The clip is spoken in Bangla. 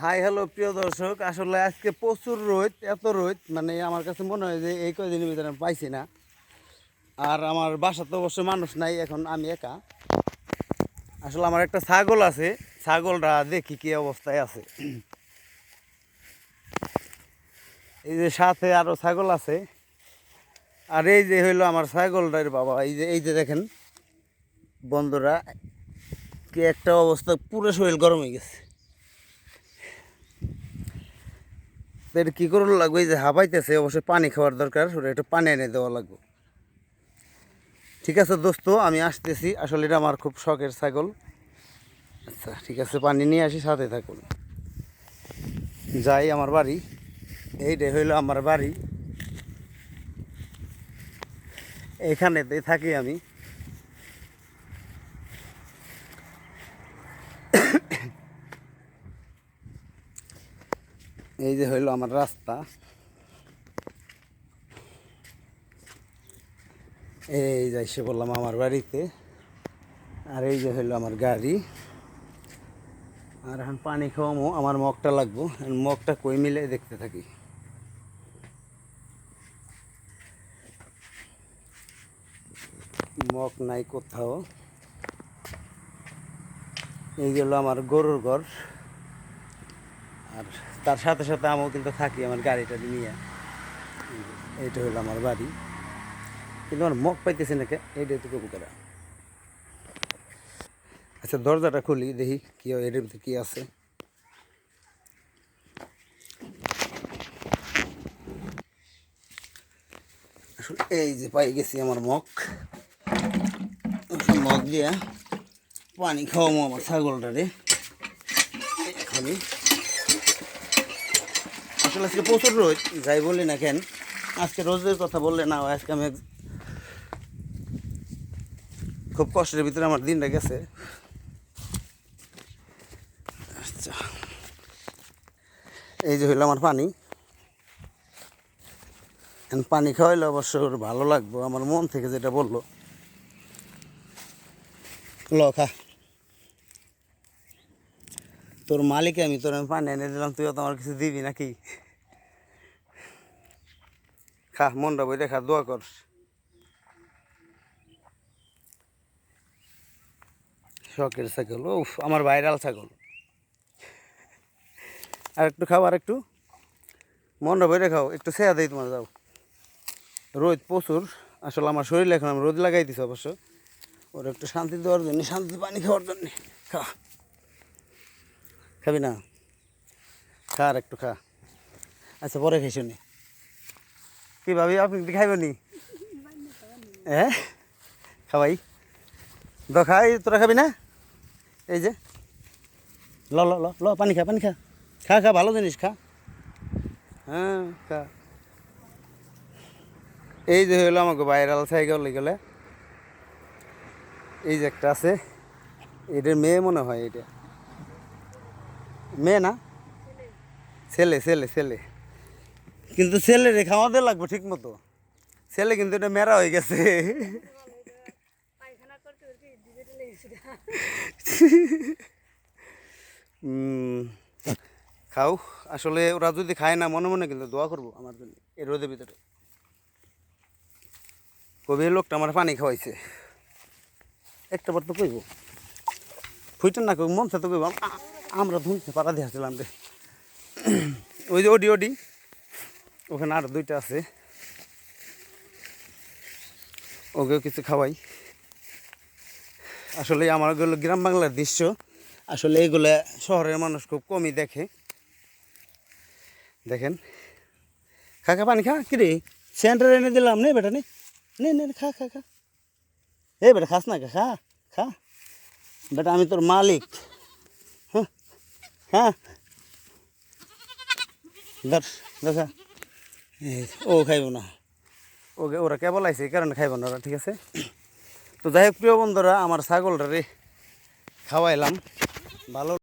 হাই হ্যালো প্রিয় দর্শক, আসলে আজকে প্রচুর রোদ, এত রোদ মানে আমার কাছে মনে হয় যে এই কয়দিনের ভিতরে আমি পাইছি না। আর আমার বাসাতে অবশ্য মানুষ নাই, এখন আমি একা। আসলে আমার একটা ছাগল আছে, ছাগলটা দেখি কি অবস্থায় আছে। এই যে সাথে আরও ছাগল আছে, আর এই যে হইলো আমার ছাগলটার বাবা। এই যে দেখেন বন্ধুরা, কি একটা অবস্থা, পুরো শরীর গরম হয়ে গেছে। এটা কী করলে লাগবে, এই যে হাঁপাইতেছে, অবশ্যই পানি খাওয়ার দরকার, ওটা একটু পানি এনে দেওয়া লাগবে। ঠিক আছে দোস্ত, আমি আসতেছি। আসলে এটা আমার খুব শখের ছাগল। আচ্ছা ঠিক আছে, পানি নিয়ে আসি, সাথে থাকুন। যাই আমার বাড়ি, এইটাই হইলো আমার বাড়ি, এখানেতেই থাকি আমি। এই যে হইলো আমার রাস্তা, এই যে এসে বললাম আমার বাড়িতে। আর এই যে হইলো আমার গাড়ি। আর এখন পানি খাওয়ামো, আমার মগটা লাগবো, মগটা কই মিলে দেখতে থাকি। মগ নাই কোথাও। এই হলো আমার গরুর ঘর, আর তার সাথে সাথে আমিও কিন্তু থাকি আমার গাড়িটা নিয়ে। এইটা হলো আমার বাড়ি, কিন্তু আমার মগ পাইতেছি নাকি, এইটাই তো কবুকেরা। আচ্ছা দরজাটা খুলি, দেখি কি এর ভিতরে কী আছে। আসলে এই যে পাই গেছি আমার মগ, মগ দিয়া পানি খাওয়াবো আমার ছাগলটারে এখানে। আসলে আজকে প্রচুর রোদ, যাই বলি না কেন, আজকে রোদের কথা বললে না, আজকে আমি খুব কষ্টের ভিতরে আমার দিনটা গেছে। আচ্ছা এই যে হইলো আমার পানি, পানি খাওয়াইলে অবশ্য ভালো লাগবো, আমার মন থেকে যেটা বললো। ল খা, তোর মালিকে আমি পানি এনে দিলাম, তুইও তো আমার কিছু দিবি নাকি? খা, মনটা বই দেখা, দোয়া কর। শখের ছাগল, ও আমার ভাইরাল ছাগল। আর একটু খাও, আর একটু মনটা বই খাও, একটু ছেয়া দিই তোমার, যাও। রোদ প্রচুর, আসলে আমার শরীরে এখন আমি রোদ লাগাই দিছি অবশ্য, ওর একটু শান্তি দেওয়ার জন্য, শান্তি পানি খাওয়ার জন্য। খা, খাবি না? খা, আর একটু খা। আচ্ছা পরে খাইছো নি, কি ভাবি আপনি কি খাইব নি? হ্যাঁ খাবাই, খাই, তোরা খাবি না? এই যে ল ল ল ল, পানি খা, পানি খা, খা খা, ভালো জিনিস খা। হ্যাঁ খা। এই যে হইলো আমাকে ভাইরাল সাইকেল গেলে, এই যে একটা আছে, এটার মেয়ে মনে হয়, এটা মেয়ে না, ছেলে ছেলে ছেলে, কিন্তু ছেলে রে খাওয়াতে লাগবে ঠিক মতো, ছেলে কিন্তু এটা মেরা হয়ে গেছে। খাও, আসলে ওরা যদি খায় না, মনে মনে কিন্তু দোয়া করবো আমার জন্য এই রোদের ভিতরে। কবি লোকটা আমার পানি খাওয়াইছে, একটা বার তো কইব, ফুইটার না কই, মন তো কইব, আমরা ধুনতে পাড়া দিয়ে আসছিলাম রে। ওই যে ওডি ওডি, ওখানে আরো দুইটা আছে, ওকেও কিছু খাওয়াই। আসলে আমার গুলো গ্রাম বাংলার দৃশ্য, আসলে এইগুলো শহরের মানুষ খুব কমই দেখে। দেখেন, খা খা, পানি খা, কিরে সেন্টার এনে দিলাম, নে বেটা নে, নে নে খা খা খা। এই বেটা খাস না, খা খা বেটা, আমি তোর মালিক। হ্যাঁ হ্যাঁ, ধর দেখা, ও খাইব না, ওকে ওরা কেবল আইছে, এই কারণে খাইব না ওরা, ঠিক আছে। তো যাই হোক প্রিয় বন্ধুরা, আমার ছাগলটা রে খাওয়াইলাম, ভালো